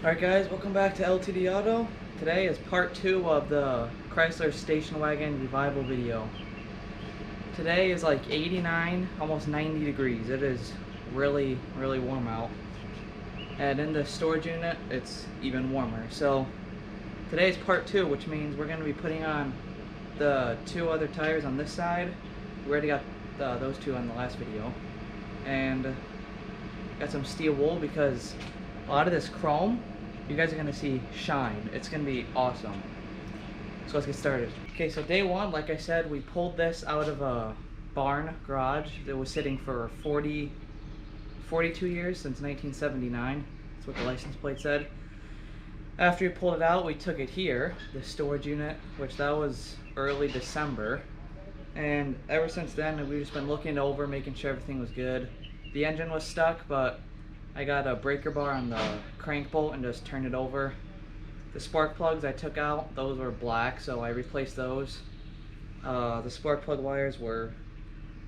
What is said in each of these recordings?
Alright guys, welcome back to LTD Auto. Today is part 2 of the Chrysler station wagon revival video. Today is like 89, almost 90 degrees. It is really warm out. And in the storage unit, it's even warmer. So today is part 2, which means we're going to be putting on the 2 other tires on this side. We already got those 2 on the last video. And got some steel wool because a lot of this chrome you guys are going to see shine. It's going to be awesome. So let's get started. Okay, so day 1, like I said, we pulled this out of a barn garage that was sitting for 42 years, since 1979. That's what the license plate said. After we pulled it out, we took it here, the storage unit, which that was early December. And ever since then, we've just been looking over, making sure everything was good. The engine was stuck, but I got a breaker bar on the crank bolt and just turned it over. The spark plugs I took out, those were black, so I replaced those. The spark plug wires were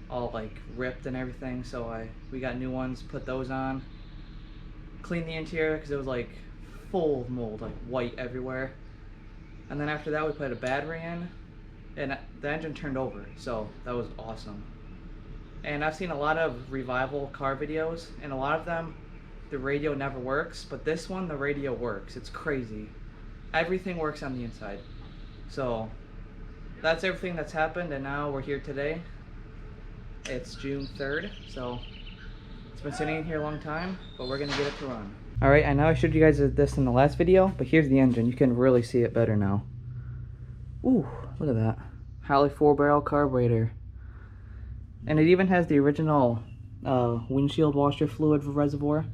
all like ripped and everything, so we got new ones, put those on. Cleaned the interior because it was like full of mold, like white everywhere. And then after that we put a battery in, and the engine turned over, so that was awesome. And I've seen a lot of revival car videos, and a lot of them the radio never works, but this one the radio works. It's crazy. Everything works on the inside. So that's everything that's happened, and now we're here today. It's June 3rd, so it's been sitting in here a long time, but we're gonna get it to run. Alright, I know I showed you guys this in the last video, but here's the engine. You can really see it better now. Ooh, look at that. Holley 4-barrel carburetor. And it even has the original windshield washer fluid reservoir.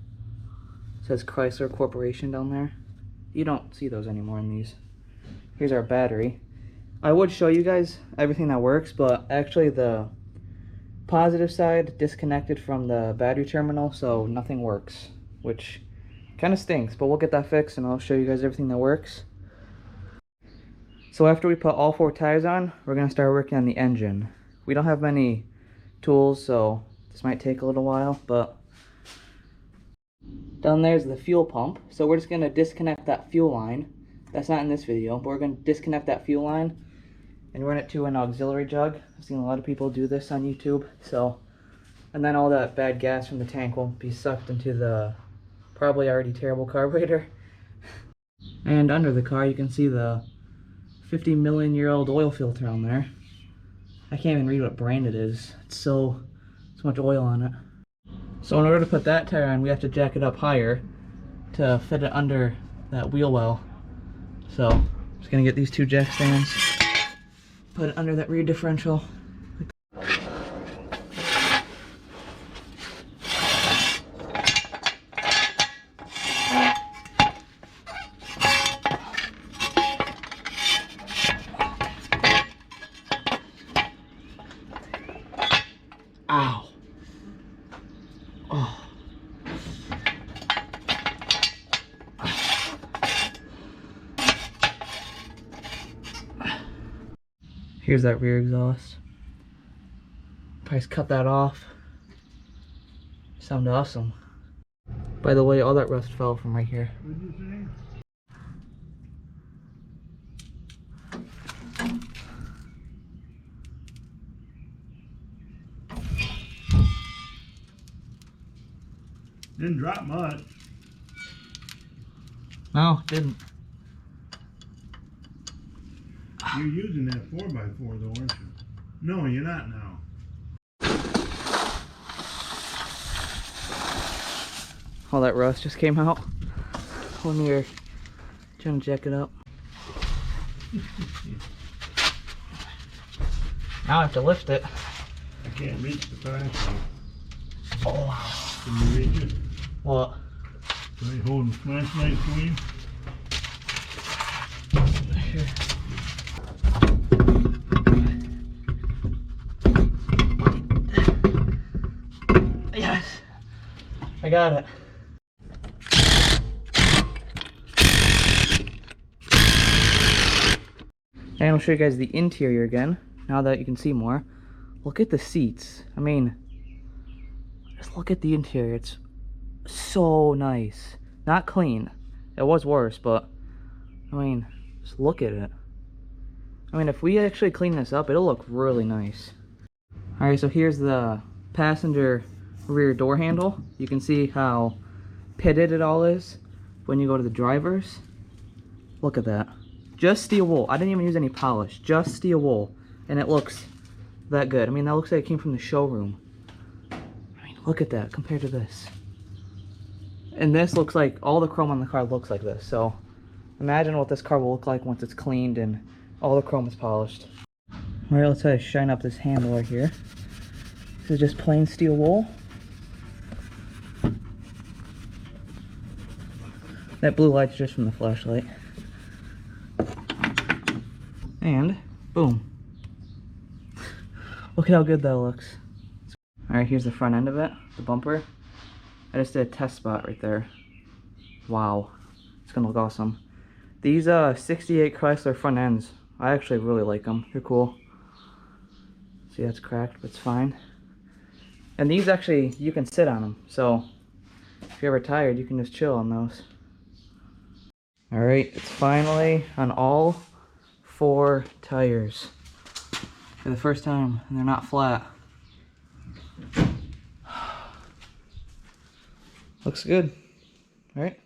It says Chrysler Corporation down there. You don't see those anymore in these. Here's our battery. I would show you guys everything that works, but actually the positive side disconnected from the battery terminal, so nothing works, which kind of stinks, but we'll get that fixed and I'll show you guys everything that works. So after we put all 4 tires on, we're going to start working on the engine. We don't have many tools, so this might take a little while, but down there's the fuel pump, so we're just going to disconnect that fuel line. That's not in this video, but we're going to disconnect that fuel line and run it to an auxiliary jug. I've seen a lot of people do this on YouTube. So, and then all that bad gas from the tank will be sucked into the probably already terrible carburetor. And under the car you can see the 50 million year old oil filter on there. I can't even read what brand it is. It's so much oil on it. So in order to put that tire on, we have to jack it up higher to fit it under that wheel well. So I'm just gonna get these 2 jack stands, put it under that rear differential. Ow. Oh. Here's that rear exhaust. Probably cut that off. Sound awesome. By the way, all that rust fell from right here. What did you say? Didn't drop much. No, it didn't. You're using that 4x4 though, aren't you? No, you're not now. All that rust just came out when we were trying to jack it up. Now I have to lift it. I can't reach the flashlight. Oh wow. Can you reach it? What? Can I hold the flashlight for you? Here. Yes, I got it. And I'll show you guys the interior again, now that you can see more. Look at the seats. I mean, just look at the interior. It's so nice. Not clean, It was worse, but I mean, just look at it. I mean, if we actually clean this up, it'll look really nice. Alright, so here's the passenger rear door handle. You can see how pitted it all is when you go to the driver's. Look at that. Just steel wool. I didn't even use any polish. Just steel wool. And it looks that good. I mean, that looks like it came from the showroom. I mean, look at that compared to this. And this looks like, all the chrome on the car looks like this. So imagine what this car will look like once it's cleaned and all the chrome is polished. Alright, let's try to shine up this handle right here. This is just plain steel wool. That blue light's just from the flashlight. And boom. Look at how good that looks. Alright, here's the front end of it, the bumper. I just did a test spot right there. Wow. It's gonna look awesome. These 68 Chrysler front ends, I actually really like them. They're cool. See, that's cracked, but it's fine. And these actually, you can sit on them. So if you're ever tired, you can just chill on those. Alright, it's finally on all 4 tires for the first time, and they're not flat. Looks good. Alright.